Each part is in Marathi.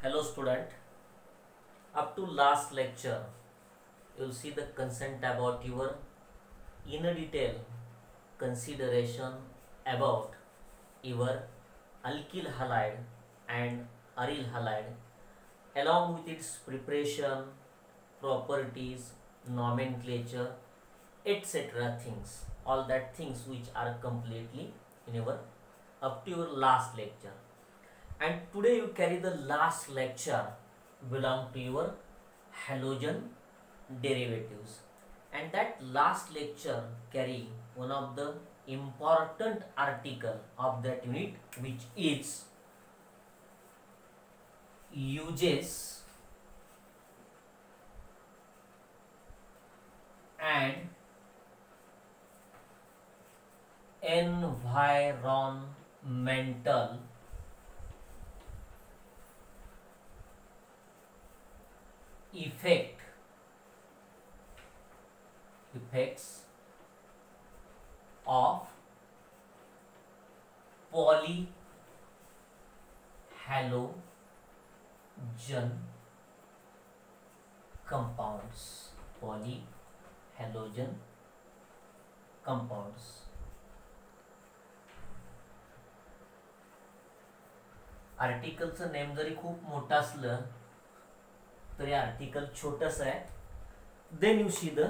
Hello student, up to last lecture you will see the content about your in a detail consideration about your alkyl halide and aryl halide along with its preparation, properties, nomenclature, etc. things, all that things which are completely in your up to your last lecture. And today you carry the last lecture belong to your halogen derivatives, and that last lecture carry one of the important article of that unit, which is uses and environmental effects of polyhalogen compounds. आर्टिकलचं नेम जरी खूप मोठं असलं तरी आर्टिकल छोटस आहे. Then you see the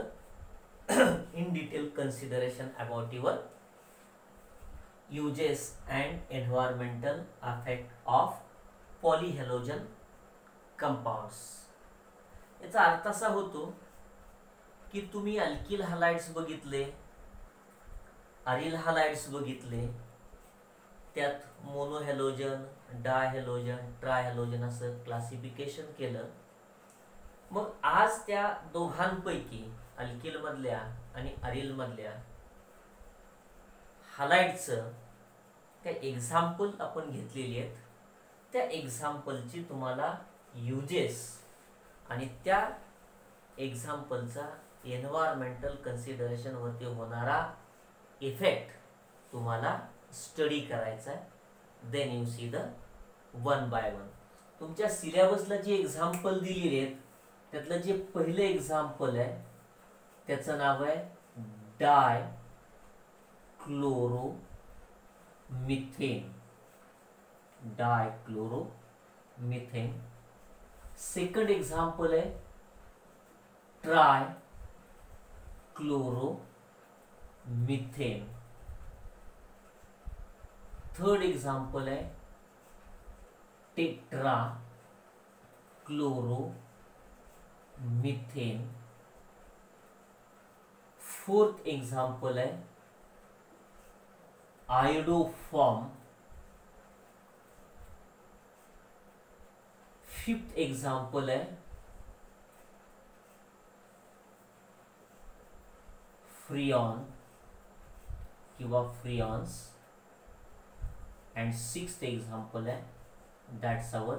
in detail consideration about your uses and environmental effect of polyhalogen compounds. याचा अर्थ असा होतो की तुम्ही अल्किल हॅलाइड्स बघितले, अरिल हॅलाइड्स बघितले, त्यात मोनोहॅलोजन, डायहॅलोजन, ट्रायहॅलोजन असं क्लासिफिकेशन केलं. मग आज त्या दोघांपैकी अल्किल मधल्या आणि अरिल मधल्या हॅलाइडचं त्या एक्झाम्पल आपण घेतलेली आहेत. त्या एक्झाम्पलची तुम्हाला युजेस आणि त्या एक्झाम्पलचा एन्व्हायरमेंटल कन्सिडरेशन वरती होणारा इफेक्ट तुम्हाला स्टडी करायचा आहे. Then you see the one by one. तुमच्या सिलेबसला जी एक्झाम्पल दिलेली आहेत त्यातलं जे पहिले एक्झाम्पल आहे त्याचं नाव आहे डायक्लोरोमिथेन. सेकंड एक्झाम्पल आहे ट्रायक्लोरोमिथेन. थर्ड एक्झाम्पल आहे टेट्राक्लोरोमिथेन. फोर्थ एक्झाम्पल आहे आयोडोफॉर्म. फिफ्थ एक्झाम्पल आहे फ्रियॉन किंवा फ्रियॉन्स. and sixth example है that's our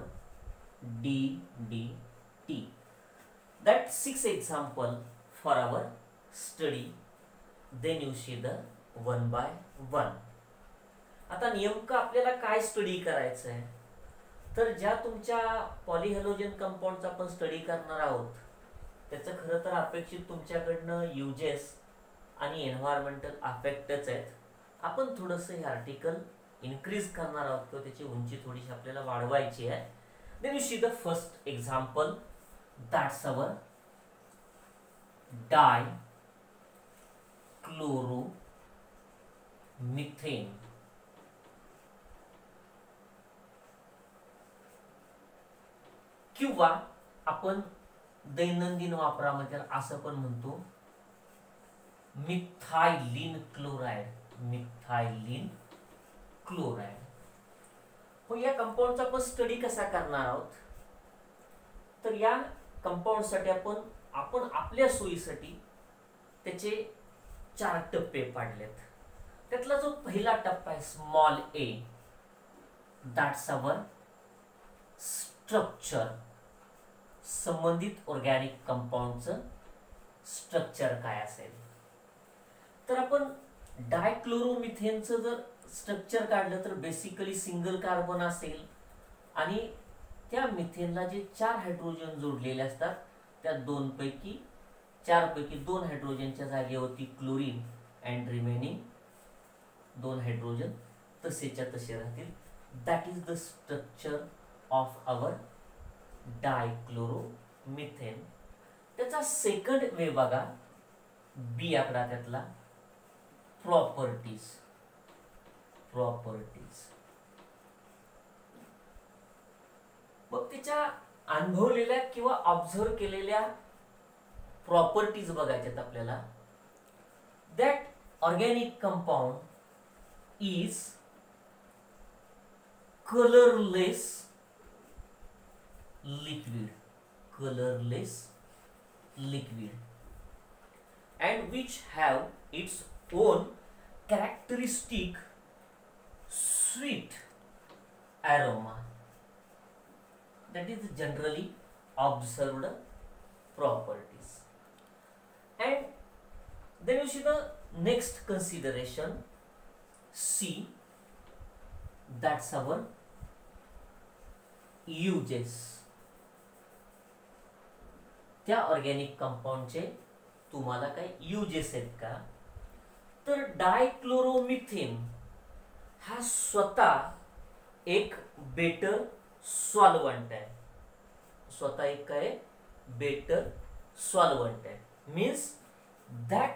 DDT. That six example for our study. Then you see the one by one. आता नेमकं आपल्याला काय स्टडी करायचं आहे तर ज्या तुमच्या पॉलीहॅलोजन कंपाऊंडचा आपण स्टडी करणार आहोत त्याचं खरं तर अपेक्षित तुमच्याकडनं युजेस आणि एन्व्हायरमेंटल अफेक्टच आहेत. आपण थोडंसं हे आर्टिकल इन्क्रीज करणार आहोत किंवा त्याची उंची थोडीशी आपल्याला वाढवायची आहे. Then you see the first example that's our dichloromethane. किंवा आपण दैनंदिन वापरामध्ये असं पण म्हणतो मिथाइलिन क्लोराइड. हो, या कंपाऊंडचा आपण स्टडी कसा करणार आहोत तर या कंपाऊंडसाठी आपण आपल्या सोयीसाठी त्याचे 4 टप्पे पाडलेत. त्यातला जो पहिला टप्पा आहे small A, that's our structure. संबंधित ऑर्गॅनिक कंपाऊंडचं स्ट्रक्चर काय असेल तर आपण डायक्लोरोमिथेनचं जर स्ट्रक्चर काढलं तर बेसिकली सिंगल कार्बन असेल आणि त्या मिथेनला जे 4 हायड्रोजन जोडलेले असतात त्या 4 पैकी 2 हायड्रोजनच्या जागेवरती क्लोरीन अँड रिमेनिंग 2 हायड्रोजन तसेच्या तसे राहतील. That is the structure of our dichloromethane. त्याचा सेकंड वे बघा, बी आकडा त्यातला प्रॉपर्टीज. मग तिच्या अनुभवलेल्या किंवा ऑब्झर्व केलेल्या प्रॉपर्टीज बघायच्यात आपल्याला. That organic compound is colourless liquid and which have its own characteristic sweet aroma. That is generally observed properties. And then you see the next consideration, C, that's our uses. त्या ऑर्गॅनिक कंपाऊंडचे तुम्हाला काही युजेस आहेत का? तर डायक्लोरोमिथेन हा स्वतः एक बेटर सॉल्वंट आहे. स्वतः एक काय बेटर सॉल्वंट आहे. Means that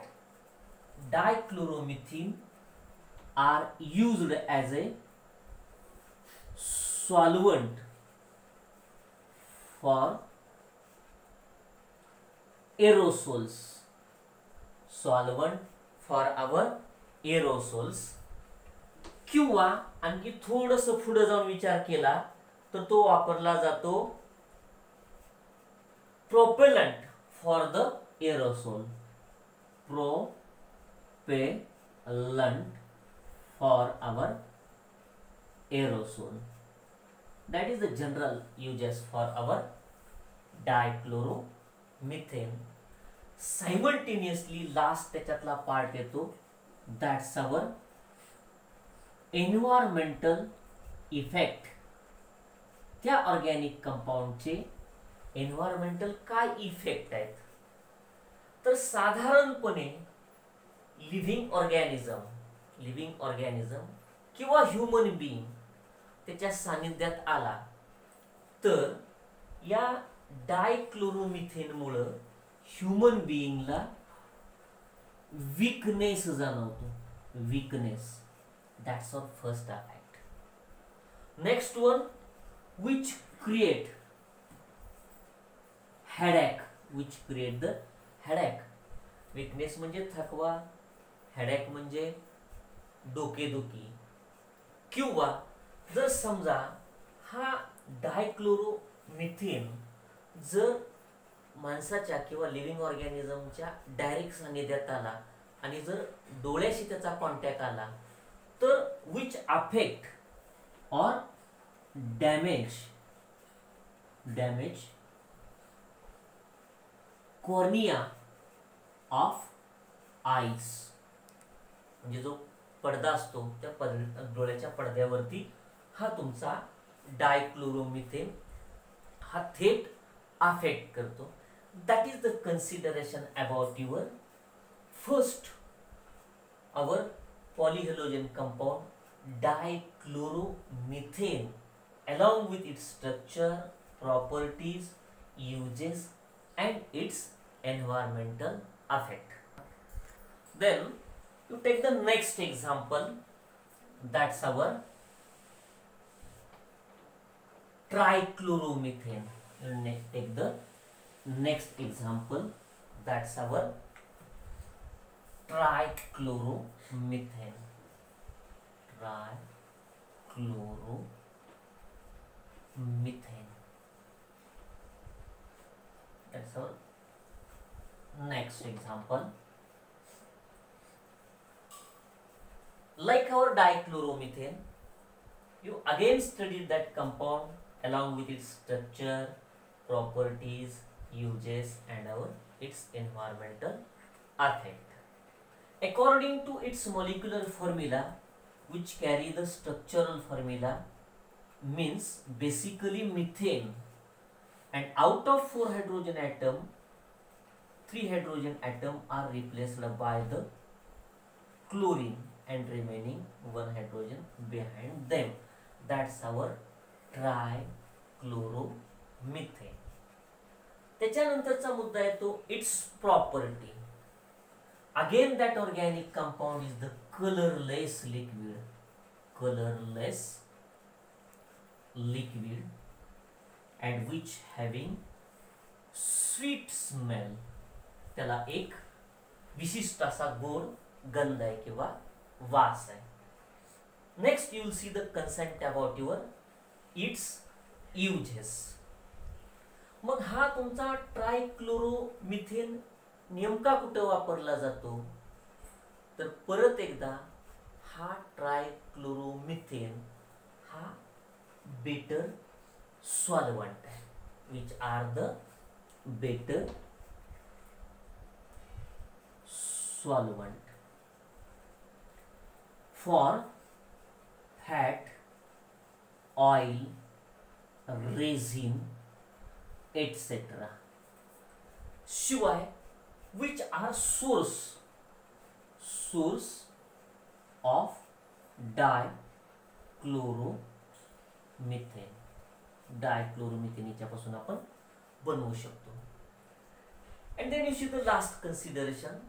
dichloromethane are used as a solvent for aerosols. Solvent for our aerosols. किंवा आणखी थोडस पुढे जाऊन विचार केला तर तो वापरला जातो propellant for the aerosol. Propellant for our aerosol. That is the general uses for our dichloromethane. Simultaneously last त्याच्यातला पार्ट येतो, दॅट्स अवर एन्व्हायरमेंटल इफेक्ट. त्या ऑर्गॅनिक कंपाऊंडचे एन्व्हायरमेंटल काय इफेक्ट आहेत? तर साधारणपणे लिव्हिंग ऑर्गॅनिझम किंवा ह्युमन बीइंग त्याच्या सानिध्यात आला तर या डायक्लोरोमिथेनमुळे ह्युमन बीइंगला वीकनेस जाणवतो. That's our first effect. Next one, which create headache. Weakness म्हणजे थकवा, हेडेक म्हणजे डोकेदुखी. किंवा जर समजा हा डायक्लोरोमिथेन जर माणसाच्या किंवा लिव्हिंग ऑर्गॅनिझमच्या डायरेक्ट सानिध्यात आला आणि जर डोळ्याशी त्याचा कॉन्टॅक्ट आला तर विच अफेक्ट और डॅमेज कॉर्निया ऑफ आईस. म्हणजे जो पडदा असतो त्या डोळ्याच्या पडद्यावरती हा तुमचा डायक्लोरोमिथेन हा थेट अफेक्ट करतो. That is the consideration about your first our polyhalogen compound dichloromethane along with its structure, properties, uses and its environmental effect. Then you take the next example, that's our trichloromethane. You take the next example, that's our trichloromethane. That's our next example. Like our dichloromethane, you again studied that compound along with its structure, properties, uses and its environmental effect. According to its molecular formula, which carry the structural formula means basically methane, and out of 4 hydrogen atom, 3 hydrogen atom are replaced by the chlorine and remaining 1 hydrogen behind them. That's our ट्रायक्लोरोमिथेन. त्याच्यानंतरचा मुद्दा येतो it's property. Again that organic compound is the colourless liquid. Colourless liquid and which having sweet smell. त्याला एक विशिष्ट असा गोड गंध आहे किंवा वास आहे. Next you will see the consent about your it's uses. मग हा तुमचा ट्रायक्लोरोमिथेन नेमका कुठं वापरला जातो, तर परत एकदा हा ट्रायक्लोरोमिथेन हा बेटर solvent है, which are the better solvent for fat, oil, resin, etc. शिवाय which are source of dichloromethane. Dichloromethane याच्यापासून आपण बनवू शकतो. and then you see the last consideration,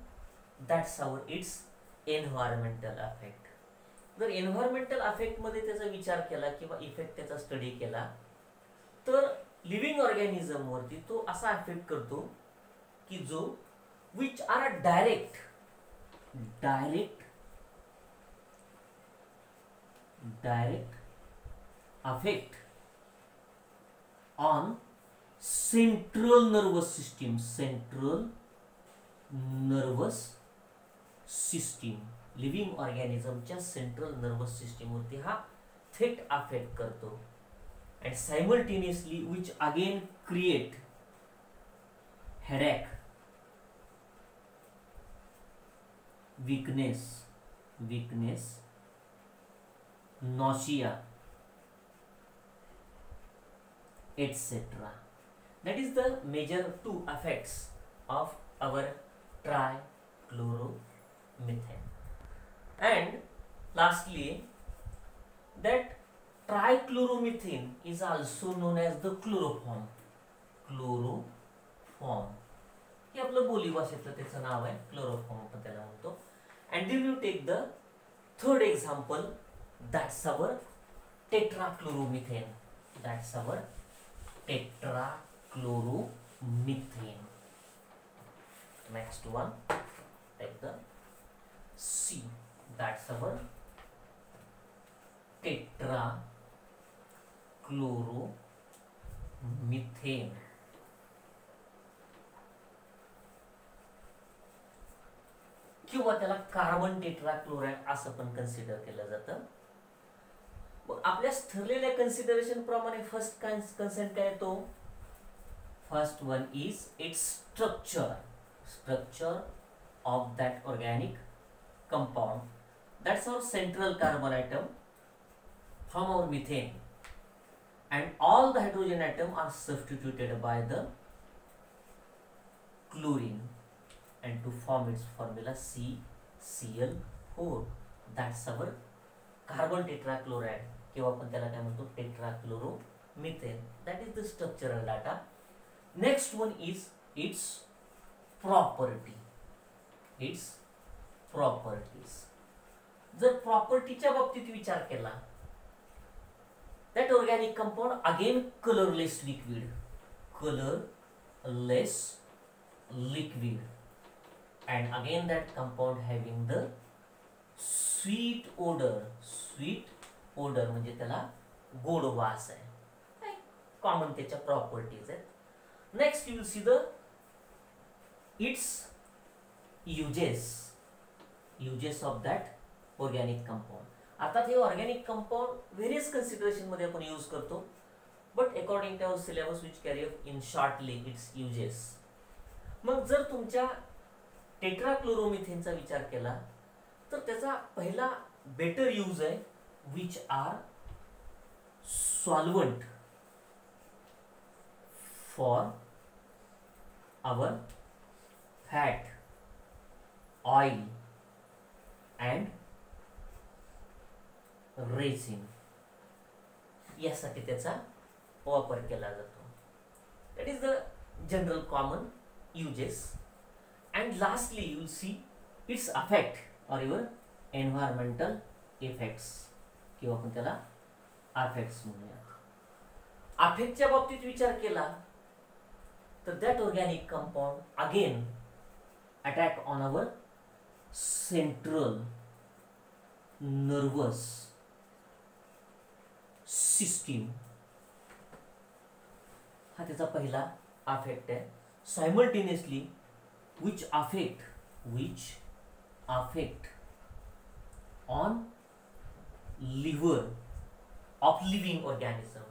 that's our its environmental effect. जर environmental effect मध्ये त्याचा विचार केला किंवा इफेक्ट त्याचा स्टडी केला तर लिव्हिंग ऑर्गॅनिझम वरती तो असा इफेक्ट करतो की जो which are direct effect on central nervous system. Living ऑर्गॅनिझमच्या सेंट्रल नर्वस सिस्टीम वरती हा थेट अफेक्ट करतो. and simultaneously which again create headache, weakness, nausea, etc. That is the major two effects of our trichloromethane. And lastly, that trichloromethane is also known as the chloroform. हे आपलं बोली भाषेतलं त्याचं नाव आहे, क्लोरोफॉर्म आपण त्याला म्हणतो. And then you take the third example, that's our tetrachloromethane. Next one, take the C, that's our tetrachloromethane. किंवा त्याला कार्बन टेट्राक्लोराइड असं पण कन्सिडर केलं जातं. मग आपल्या ठरलेल्या कन्सिडरेशन प्रमाणे फर्स्ट कन्सेंट काय तो, first one is it's structure of that organic compound. That's our central carbon atom from our methane, and all the hydrogen atom are substituted by the chlorine and to form its formula CCl4. That's our carbon tetrachloride किंवा आपण त्याला काय म्हणतो tetrachloromethane. That is the structural data. Next one is its properties. जर प्रॉपर्टीच्या बाबतीत विचार केला, that organic compound again colorless liquid, and again that compound having the sweet odor म्हणजे त्याला गोड वास आहे. कॉमन त्याच्या प्रॉपर्टीज आहेत. Next you will see the it's uses of that organic compound. आता हे ऑर्गॅनिक कंपाऊंड व्हेरियस कन्सिडरेशन मध्ये आपण यूज करतो, but according to our syllabus which carry up in shortly it's uses. मग जर तुमच्या टेट्राक्लोरोमिथेनचा विचार केला तर त्याचा पहिला बेटर यूज आहे, which are solvent for our fat, oil and resin, यासाठी त्याचा वापर केला जातो. That is the general common uses. And lastly you will see its effect or your environmental effects, किंवा आपण त्याला effects म्हणूया. अफेक्टच्या बाबतीत विचार केला तर that organic compound again attack on our central nervous system, हा त्याचा पहिला अफेक्ट आहे. Simultaneously which affect on liver of living organism,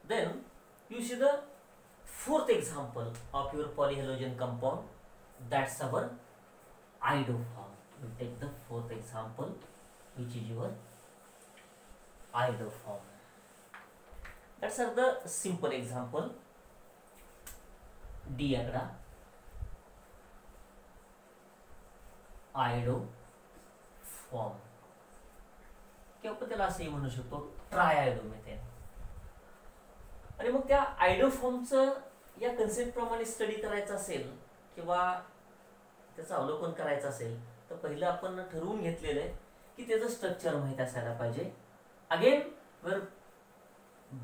then you see the fourth example of your polyhalogen compound, that's our iodoform. You take the fourth example, which is your iodoform. That's the simple example. D आकडा iodoform, किंवा आपण त्याला असंही म्हणू शकतो ट्रायआयोडोमेथेन. आणि मग त्या आयोडोफॉर्मचं या कन्सेप्ट प्रमाणे स्टडी करायचा असेल किंवा त्याचं अवलोकन करायचं असेल तर पहिलं आपण ठरवून घेतलेलं आहे की त्याचं स्ट्रक्चर माहित असायला पाहिजे. Again where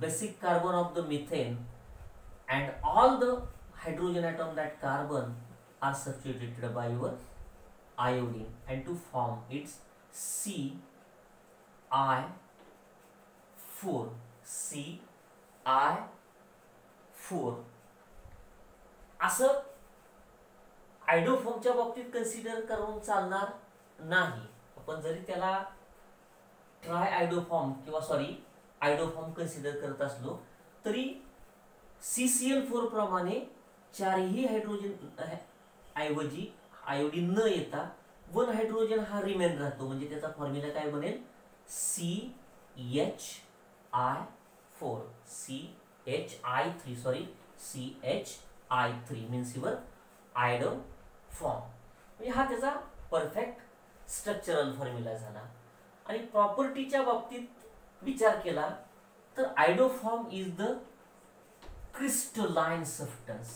basic carbon of the methane and all the hydrogen atom that carbon are substituted by your iodine and to form its CI4 असं आयोडोफॉर्मच्या बाबतीत कन्सिडर करून चालणार नाही. आपण जरी त्याला ट्राय आयोडोफॉर्म किंवा आयोडोफॉर्म कन्सिडर करत असलो तरी CCl4 प्रमाणे चारही हायड्रोजन ऐवजी आयोडीन न येता वन हायड्रोजन हा रिमेन राहतो. म्हणजे त्याचा फॉर्म्युला काय बनेल CHI3 मीन्स युअर आयोडोफॉर्म. म्हणजे हा त्याचा परफेक्ट स्ट्रक्चरल फॉर्म्युला झाला. आणि प्रॉपर्टीच्या बाबतीत विचार केला तर iodoform is the crystalline substance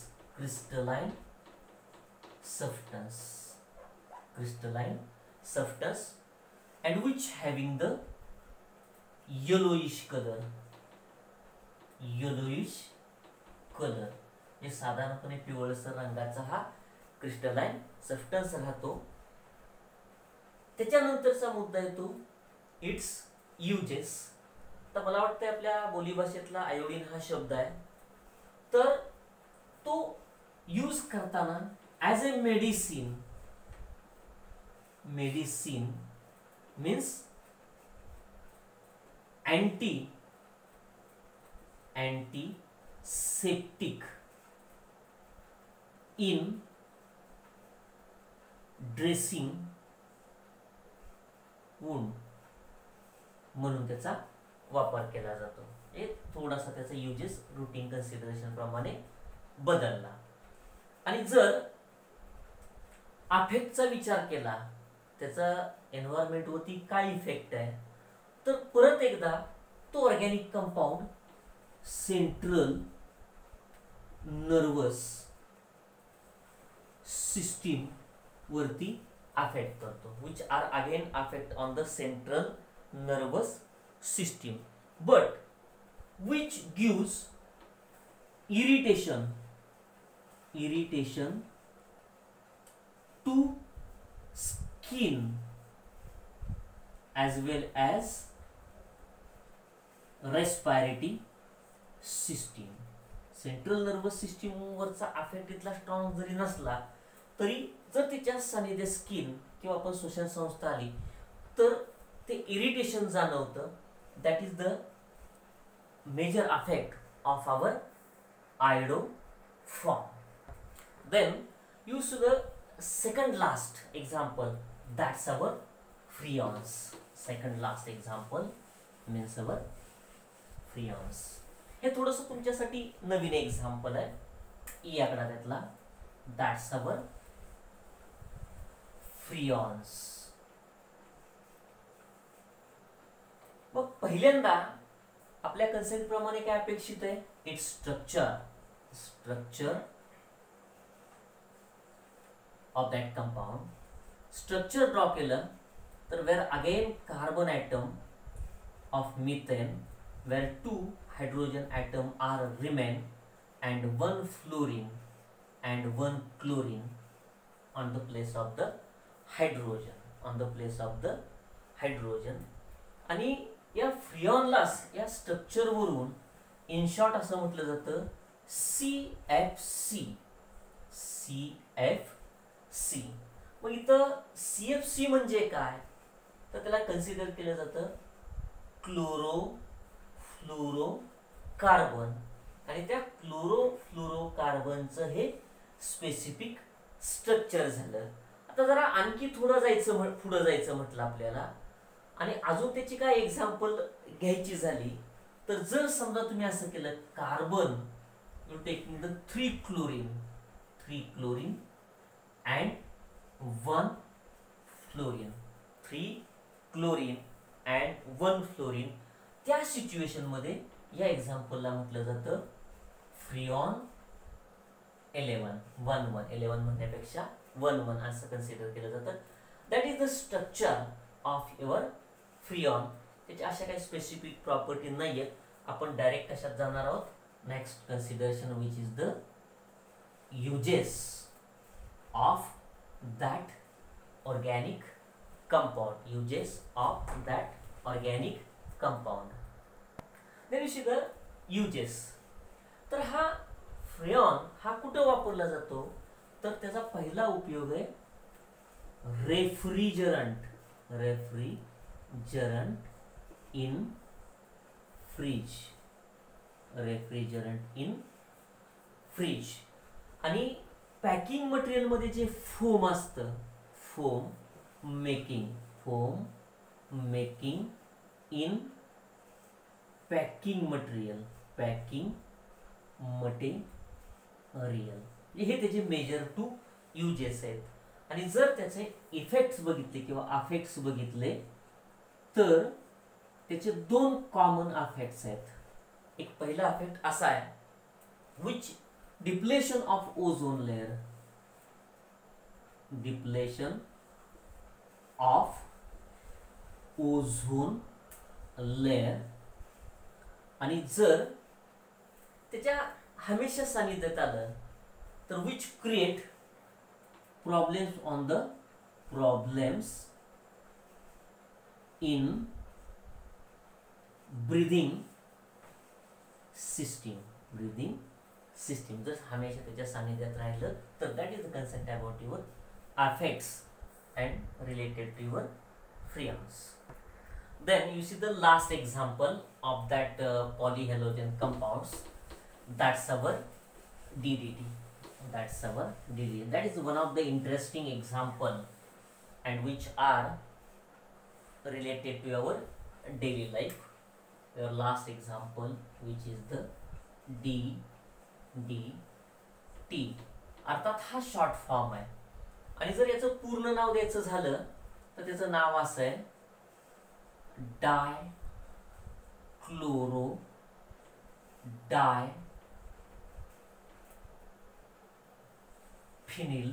and which having the yellowish color. हे साधारणपणे पिवळसर रंगाचा हा क्रिस्टलाइन सबस्टन्स राहतो. त्याच्यानंतरचा मुद्दा येतो इट्स युजेस. तर मला वाटतं आपल्या बोलीभाषेतला आयोडीन हा शब्द आहे तर तो यूज करताना as a medicine means antiseptic in dressing wound म्हणून त्याचा वापर केला जातो. हे थोडासा त्याचा युजेस रूटीन कन्सिडरेशन प्रमाणे बदलला. आणि जर अफेक्टचा विचार केला त्याचा एन्व्हायरमेंट वरती काय इफेक्ट आहे तर परत एकदा तो organic compound central nervous system वरती अफेक्ट करतो. Which are again affect on the central nervous system but which gives irritation to skin as well as respiratory system. Central nervous system वरचा अफेक्ट इतला स्ट्रॉंग जरी नसला तरी जर त्याच्या सानिध्यात स्किन किंवा आपण श्वसन संस्था आली तर ते इरिटेशन जाणवतं. That is the major effect of our iodoform. Then you see the second last example, that's our freons. Second last example means our freons. हे थोडंसं तुमच्यासाठी नवीन एक्झाम्पल आहे ई आकडातला. That's our freons. मग पहिल्यांदा आपल्या कन्सेप्ट प्रमाणे काय अपेक्षित आहे? It's structure of that compound. Structure draw केलं तर where again carbon atom of methane where 2 hydrogen atom are remain and 1 fluorine and 1 chlorine on the place of the hydrogen. आणि या फ्रियॉनलाच या स्ट्रक्चर वरून इन शॉर्ट असं म्हटलं जातं CFC. मग इथं CFC म्हणजे काय? तर त्याला कन्सिडर केलं जातं क्लोरोफ्लोरोकार्बन. आणि त्या क्लोरोफ्लोरोकार्बनचं हे स्पेसिफिक स्ट्रक्चर झालं. आता जरा आणखी पुढं जायचं म्हटलं आपल्याला आणि अजून त्याची काय एक्झाम्पल घ्यायची झाली तर जर समजा तुम्ही असं केलं carbon you taking the 3 chlorine and 1 fluorine, 3 chlorine and 1 fluorine, त्या सिच्युएशन मध्ये या एक्झाम्पलला म्हटलं जातं फ्रियॉन 11 म्हणण्यापेक्षा 11 असं कन्सिडर केलं जातं. That is the structure of your freon. त्याच्या अशा काही स्पेसिफिक प्रॉपर्टी नाही आहेत. आपण डायरेक्ट कशात जाणार आहोत? Next consideration which is the uses of that organic compound. Then you see the uses. तर हा फ्रियॉन हा कुठं वापरला जातो? तर त्याचा पहिला उपयोग आहे रेफ्रिजरंट इन फ्रीज. आणि पॅकिंग मटेरियल मध्ये जे फोम असतं, foam making in packing material हे त्याचे मेजर 2 युजेस आहेत. आणि जर त्याचे इफेक्ट्स बघितले किंवा अफेक्ट्स बघितले तर त्याचे 2 कॉमन अफेक्ट्स आहेत. एक पहिला अफेक्ट असा आहे which depletion of ozone layer. आणि जर त्याच्या हमेशा सानिध्यात आलं तर which create problems in breathing system. जर हमेशा त्याच्या सानिध्यात राहिलं तर that is the concept about your affects and related to your freons. Then you see the last example of that polyhalogen compounds. That's our DDT. That is one of the interesting example and which are related to our daily life. Your last example which is the DDT. अर्थात हा शॉर्ट फॉर्म आहे आणि जर याचं पूर्ण नाव द्यायचं झालं तर त्याचं नाव असं आहे डायक्लोरोडायफिनिल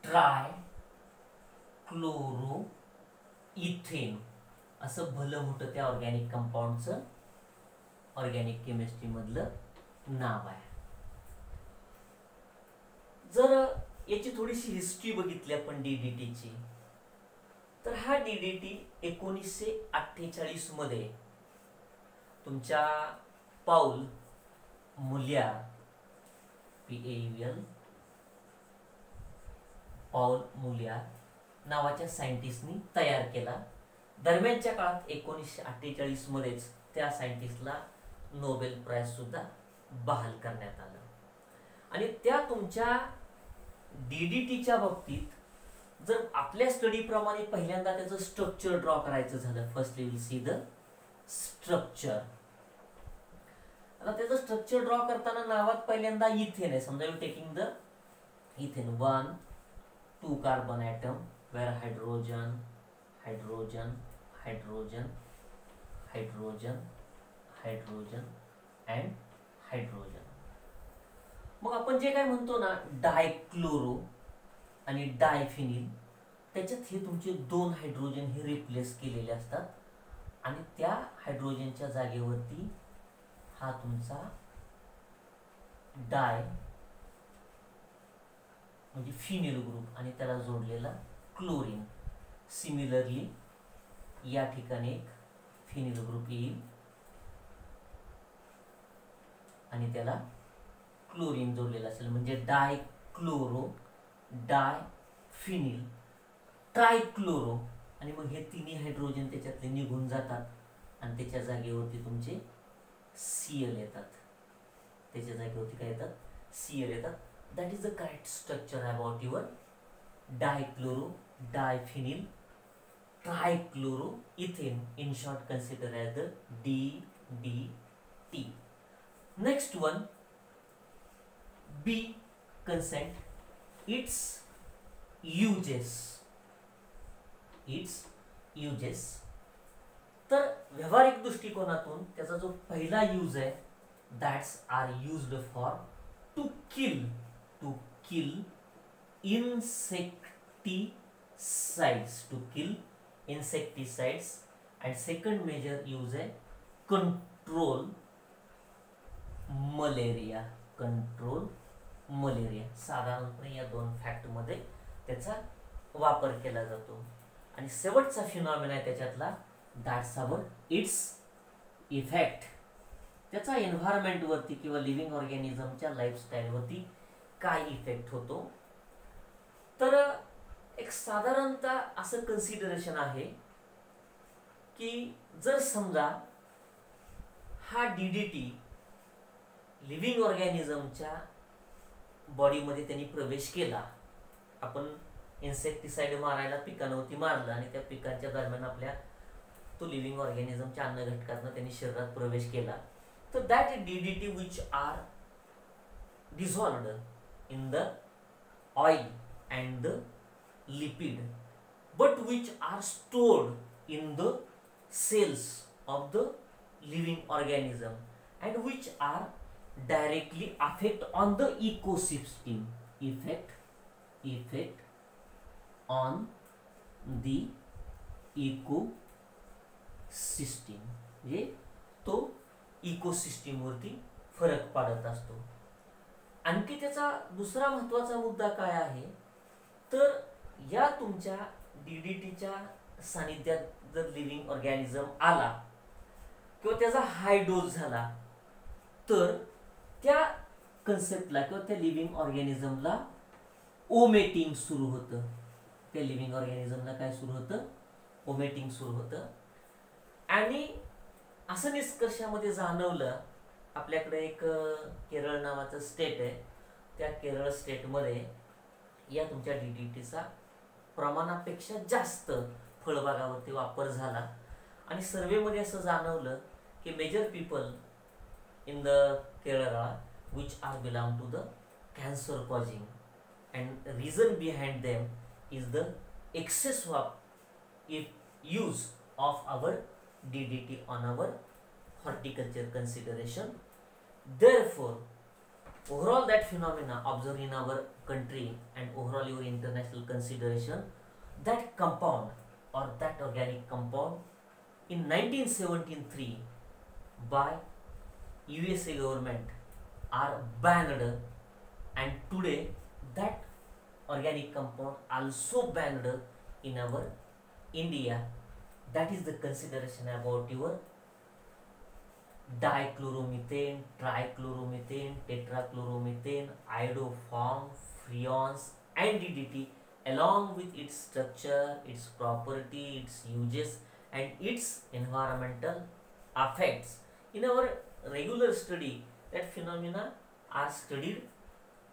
ट्रायक्लोरोइथेन असं भलं मोठं त्या ऑर्गॅनिक कंपाऊंडचं ऑर्गॅनिक केमिस्ट्री मधलं नाव आहे. जर याची थोडीशी हिस्ट्री बघितली आपण डीडीटीची तर हा डीडीटी 1948 मध्ये तुमच्या पाऊल मुल्यार नावाच्या सायंटिस्टनी तयार केला. दरम्यानच्या काळात 1948 मध्येच त्या सायंटिस्टला नोबेल प्राइज सुद्धा बहाल करण्यात आलं. आणि त्या तुमच्या डीडीटीच्या बाबतीत जर आपल्या स्टडी प्रमाणे पहिल्यांदा त्याचं स्ट्रक्चर ड्रॉ करायचं झालं, first will see the structure. आता त्याचं स्ट्रक्चर ड्रॉ करताना नावात पहिल्यांदा इथेन आहे. समजा you taking the ethane 1 2 carbon atom where hydrogen hydrogen hydrogen hydrogen hydrogen and hydrogen. मग आपण जे काय म्हणतो ना डायक्लोरो आणि डायफिनिल, त्याच्यात हे तुमचे 2 हायड्रोजन हे रिप्लेस केलेले असतात आणि त्या हायड्रोजनच्या जागेवरती हा तुमचा डाय म्हणजे फिनिल ग्रुप आणि त्याला जोडलेला क्लोरीन. सिमिलरली या ठिकाणी एक फिनिल ग्रुप येईल आणि त्याला क्लोरीन जोडलेला असेल, म्हणजे डायक्लोरो डायफिनिल ट्रायक्लोरो. आणि मग हे तिन्ही हायड्रोजन त्याच्यातले निघून जातात आणि त्याच्या जागेवरती तुमचे Cl येतात. त्याच्या जागेवरती काय येतात? Cl येतात. That is the correct structure about your dichloro diphenyl trichloro ethane, in short consider as the DDT. Next one, B consent. Its uses. तर व्यावहारिक दृष्टिकोनातून त्याचा जो पहिला यूज आहे, that's are used for to kill insecticides. And second major use आहे कंट्रोल मलेरिया. साधारणपणे या 2 फॅक्टमध्ये त्याचा वापर केला जातो. आणि शेवटचा फिनॉमिना आहे त्याच्यातला, दॅट्स अवर इट्स इफेक्ट. त्याचा एन्व्हायरमेंटवरती किंवा लिव्हिंग ऑर्गॅनिझमच्या लाईफस्टाईलवरती काय इफेक्ट होतो. तर एक साधारणतः असं कन्सिडरेशन आहे की जर समजा हा DDT लिव्हिंग ऑर्गॅनिझमच्या बॉडीमध्ये त्यांनी प्रवेश केला, आपण इन्सेक्टिसाइड मारायला पिकांवरती मारलं आणि त्या पिकांच्या दरम्यान आपल्या तो लिव्हिंग ऑर्गॅनिझमच्या अन्न घटकांना त्यांनी शरीरात प्रवेश केला, तर that DDT which are dissolved in the oil and the lipid but which are stored in the cells of the living organism and which are directly affect on the ecosystem. Effect on the ecosystem. म्हणजे तो इकोसिस्टीम वरती फरक पाडत असतो. आणखी त्याचा दुसरा महत्वाचा मुद्दा काय आहे, तर या तुमच्या DDTच्या सानिध्यात जर लिव्हिंग ऑर्गॅनिझम आला किंवा त्याचा हाय डोस झाला, तर त्या कन्सेप्टला किंवा त्या लिव्हिंग ऑर्गॅनिझमला ओमेटिंग सुरू होतं. त्या लिव्हिंग ऑर्गॅनिझमला काय सुरू होतं? ओमेटिंग सुरू होतं. आणि असं निष्कर्षामध्ये जाणवलं, आपल्याकडे एक केरळ नावाचं स्टेट आहे, त्या केरळ स्टेटमध्ये या तुमच्या DDTचा प्रमाणापेक्षा जास्त फळबागावरती वापर झाला. आणि सर्वेमध्ये असं जाणवलं की major people in the Kerala which are belong to the cancer causing and reason behind them is the excess of use of our DDT on our horticulture consideration. Therefore, overall that phenomena observed in our country and overall your international consideration, that compound or that organic compound in 1973 by USA government are banned, and today that organic compound also banned in our India. That is the consideration about your dichloromethane, trichloromethane, tetrachloromethane, iodoform, freons and DDT along with its structure, its property, its uses and its environmental effects. In our regular study, that phenomena are studied.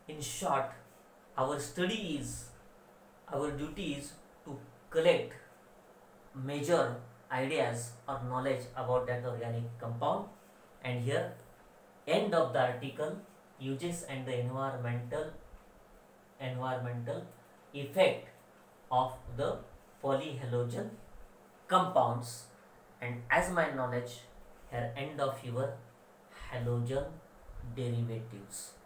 In short, our study is our duty is to collect major ideas or knowledge about that organic compound. And here end of the article, uses and the environmental effect of the polyhalogen compounds. And as my knowledge, here end of your halogen derivatives.